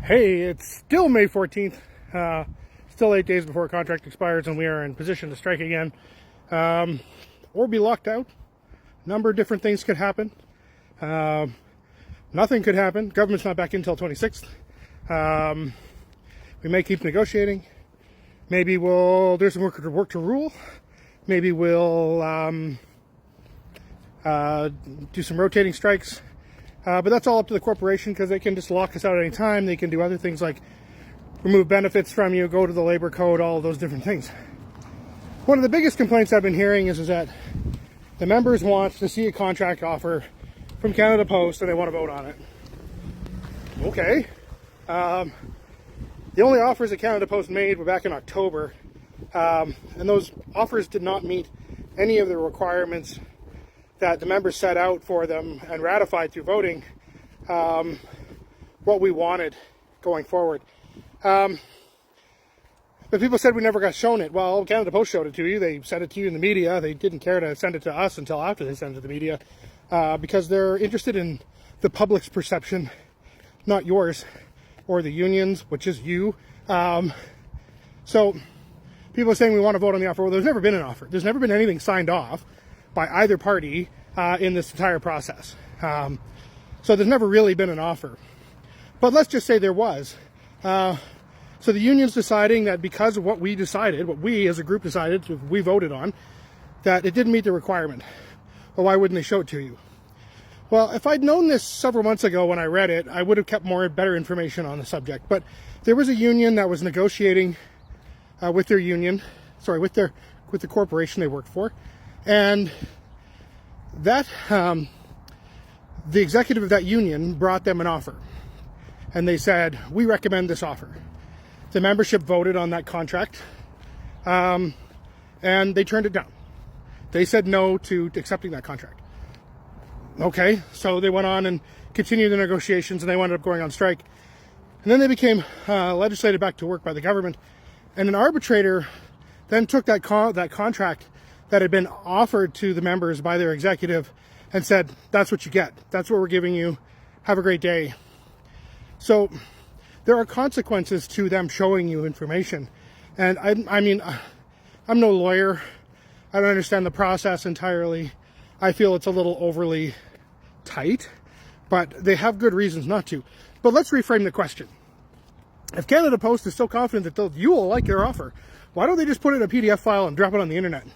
Hey, it's still May 14th, still 8 days before contract expires, and we are in position to strike again, or be locked out. A number of different things could happen. Nothing could happen. Government's not back in until 26th. We may keep negotiating. Maybe we'll do some work to rule. Maybe we'll do some rotating strikes. But that's all up to the corporation, because they can just lock us out at any time. They can do other things like remove benefits from you, go to the labor code, all of those different things. One of the biggest complaints I've been hearing is that the members want to see a contract offer from Canada Post and they want to vote on it. Okay. The only offers that Canada Post made were back in October, and those offers did not meet any of the requirements that the members set out for them and ratified through voting what we wanted going forward. But people said we never got shown it. Well, Canada Post showed it to you. They sent it to you in the media. They didn't care to send it to us until after they sent it to the media, because they're interested in the public's perception, not yours or the unions, which is you. So people are saying we want to vote on the offer. Well, there's never been an offer. There's never been anything signed off by either party in this entire process. So there's never really been an offer. But let's just say there was. So the union's deciding that because of what we decided, what we as a group decided, we voted on, that it didn't meet the requirement. Well, why wouldn't they show it to you? Well, if I'd known this several months ago when I read it, I would have kept better information on the subject. But there was a union that was negotiating with their union, with the corporation they worked for, and that the executive of that union brought them an offer, and they said, we recommend this offer. The membership voted on that contract, and they turned it down. They said no to accepting that contract. Okay, so they went on and continued the negotiations, and they wound up going on strike. And then they became legislated back to work by the government, and an arbitrator then took that contract that had been offered to the members by their executive and said, that's what you get. That's what we're giving you. Have a great day. So there are consequences to them showing you information. And I mean, I'm no lawyer. I don't understand the process entirely. I feel it's a little overly tight, but they have good reasons not to. But let's reframe the question. If Canada Post is so confident that you will like your offer, why don't they just put it in a PDF file and drop it on the internet?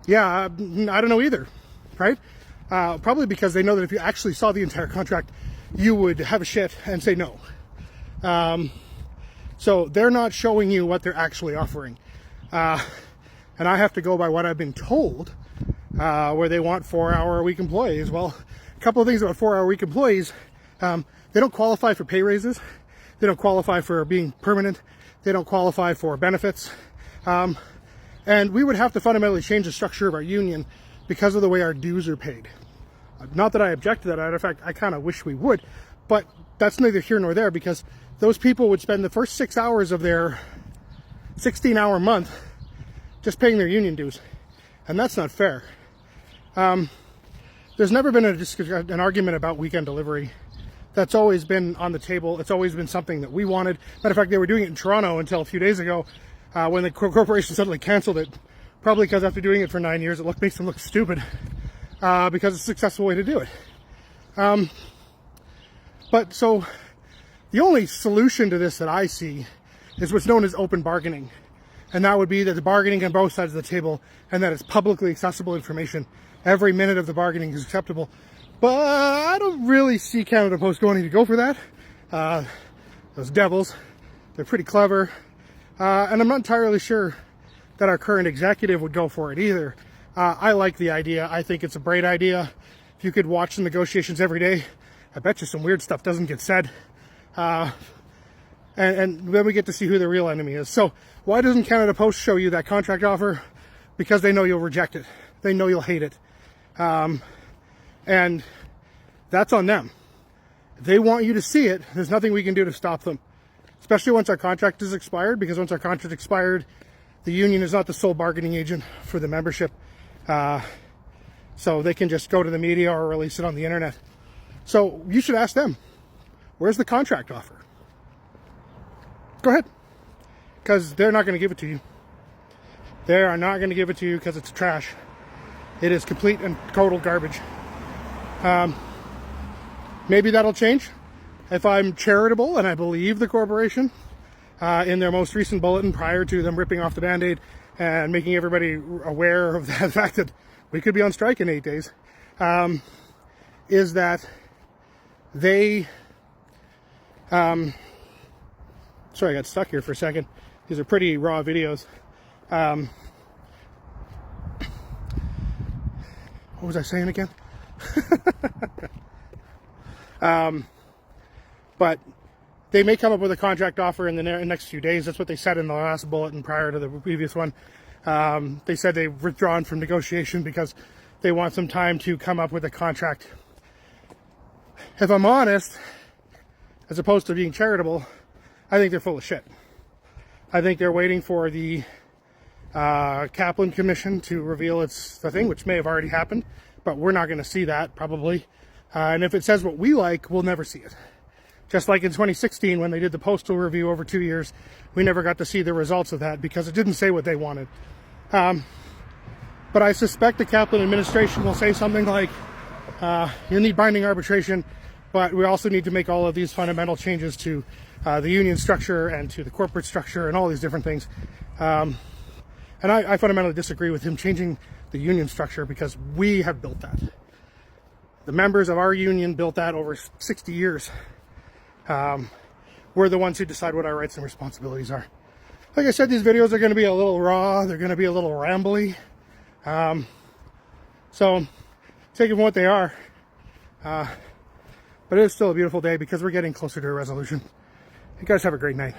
Yeah, I don't know either, right? Probably because they know that if you actually saw the entire contract, you would have a shit and say no. So they're not showing you what they're actually offering. And I have to go by what I've been told, where they want 4-hour-a-week employees. Well, a couple of things about 4-hour-a-week employees. They don't qualify for pay raises. They don't qualify for being permanent. They don't qualify for benefits. And we would have to fundamentally change the structure of our union because of the way our dues are paid. Not that I object to that. In fact, I kind of wish we would. But that's neither here nor there, because those people would spend the first 6 hours of their 16-hour month just paying their union dues. And that's not fair. There's never been an argument about weekend delivery. That's always been on the table. It's always been something that we wanted. Matter of fact, they were doing it in Toronto until a few days ago, when the corporation suddenly canceled it, probably because after doing it for 9 years, it makes them look stupid, because it's a successful way to do it. But so the only solution to this that I see is what's known as open bargaining. And that would be that the bargaining on both sides of the table, and that it's publicly accessible information. Every minute of the bargaining is acceptable. But I don't really see Canada Post wanting to go for that. Those devils, they're pretty clever. And I'm not entirely sure that our current executive would go for it either. I like the idea. I think it's a great idea. If you could watch the negotiations every day, I bet you some weird stuff doesn't get said. And then we get to see who the real enemy is. So why doesn't Canada Post show you that contract offer? Because they know you'll reject it. They know you'll hate it. And that's on them. If they want you to see it, there's nothing we can do to stop them. Especially once our contract is expired, because once our contract expired, the union is not the sole bargaining agent for the membership. So they can just go to the media or release it on the internet. So you should ask them, where's the contract offer? Go ahead. Because they're not going to give it to you. They are not going to give it to you because it's trash. It is complete and total garbage. Maybe that'll change if I'm charitable and I believe the corporation in their most recent bulletin prior to them ripping off the Band-Aid and making everybody aware of the fact that we could be on strike in 8 days, is that they... sorry, I got stuck here for a second. These are pretty raw videos. What was I saying again? But they may come up with a contract offer in the next few days. That's what they said in the last bulletin prior to the previous one. They said they've withdrawn from negotiation because they want some time to come up with a contract. If I'm honest, as opposed to being charitable, I think they're full of shit. I think they're waiting for the Kaplan Commission to reveal the thing, which may have already happened, but we're not going to see that probably. And if it says what we like, we'll never see it. Just like in 2016 when they did the postal review over 2 years, we never got to see the results of that because it didn't say what they wanted. But I suspect the Kaplan administration will say something like, you need binding arbitration, but we also need to make all of these fundamental changes to the union structure and to the corporate structure and all these different things. And I fundamentally disagree with him changing the union structure because we have built that. The members of our union built that over 60 years. We're the ones who decide what our rights and responsibilities are. Like I said, these videos are going to be a little raw. They're going to be a little rambly. So take them for what they are. But it is still a beautiful day because we're getting closer to a resolution. You guys have a great night.